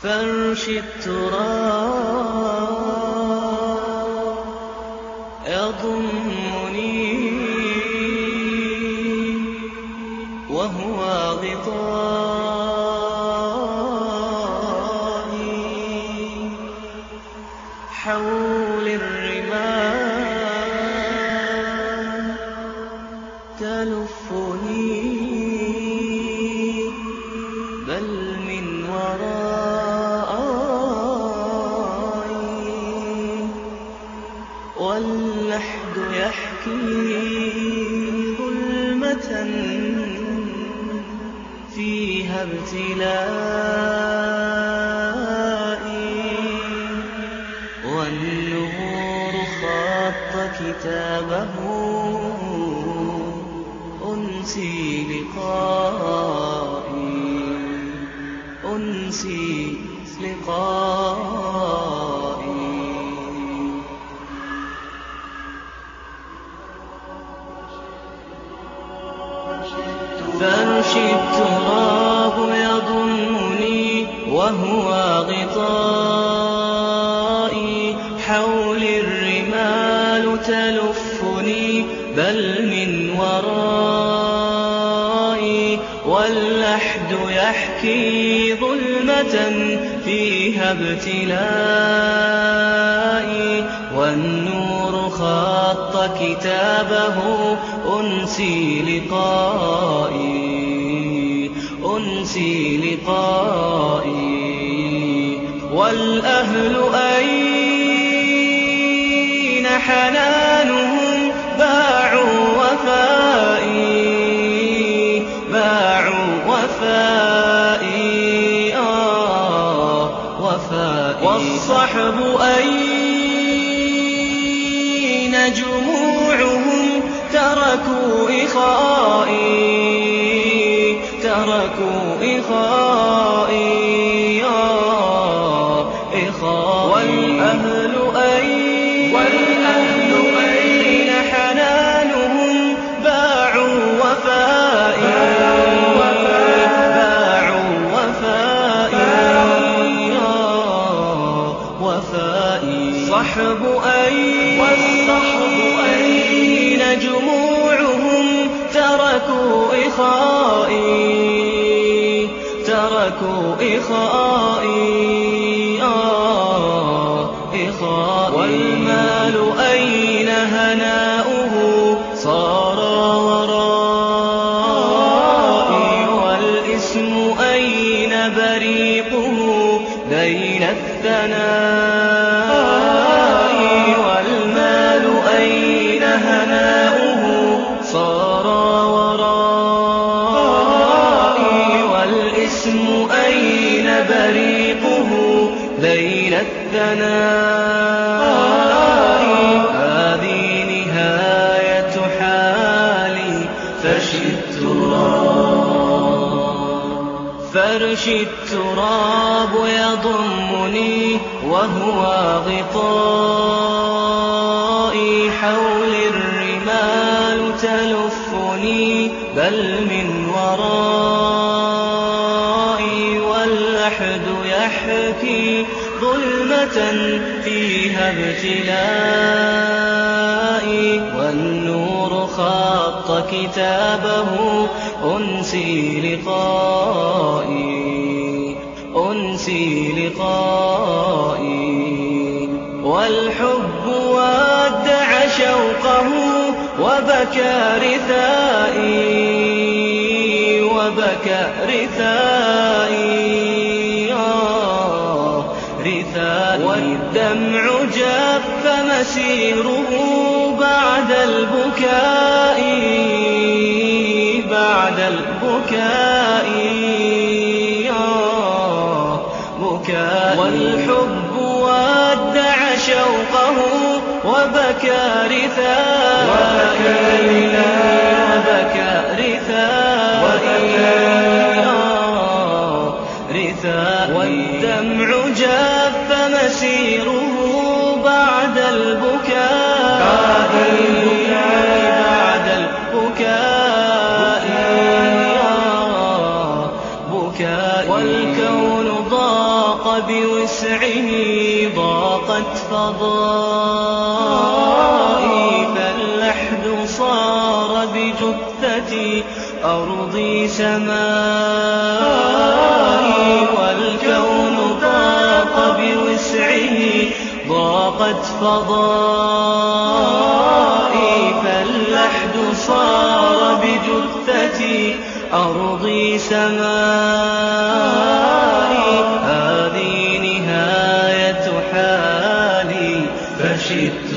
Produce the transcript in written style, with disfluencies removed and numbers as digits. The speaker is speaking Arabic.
فرش التراب يضمني وهو غطائي، حول الرمال تلفني بل من ورائي، واللحد يحكي ظلمة فيها ابتلائي، والنور خط كتابه أنسي لقائي، أنسي لقائي. فرش التراب يضمني وهو غطائي، حول الرمال تلفني بل من ورائي، واللحد يحكي ظلمة فيها ابتلائي، والنور خط كتابه أنسي لقائي، أنسي لقائي. والأهل أين حنانهم؟ باعوا وفائي، باعوا وفائي، وفائي. والصحب أين جموعهم؟ تركوا إخائي، تركوا إخائي، إخائي. والأهل أين حنانهم؟ باعوا وفائي، باعوا وفائي، وفائي. والصحب أين جموعهم؟ تركوا إخائي، تركوا إخائي، إخائي. والمال أين هناؤه؟ صار ورائي، والاسم أين بريقه؟ بين الثناء. والمال أين هناؤه؟ صار ورائي، والاسم أين بريقه؟ بين الثناء. هذه نهاية حالي، فرش التراب، فرش التراب يضمني وهو غطائي، حول الرمال تلفني بل من ورائي، واللحد يحكي ظلمة فيها ابتلائي، والنور خط كتابه أنسي لقائي، أنسي لقائي. والحب ودع شوقه وبكى رثائي، وبكى رثائي، رثائي. والدمع جف مسيره بعد البكاء، بعد البكاء، بكاء. والحب ودع شوقه وبكى رثائي، وبكى رثائي. والدمع جف مسيره بعد البكاء، بعد البكاء، بكاء. والكون ضاق بوسعه ضاقت فضائي، فاللحد صار بجثتي أرضي سمائي، والكون ضاق بوسعه ضاقت فضائي، فاللحد صار بجثتي أرضي سمائي. هذه نهاية حالي فشدت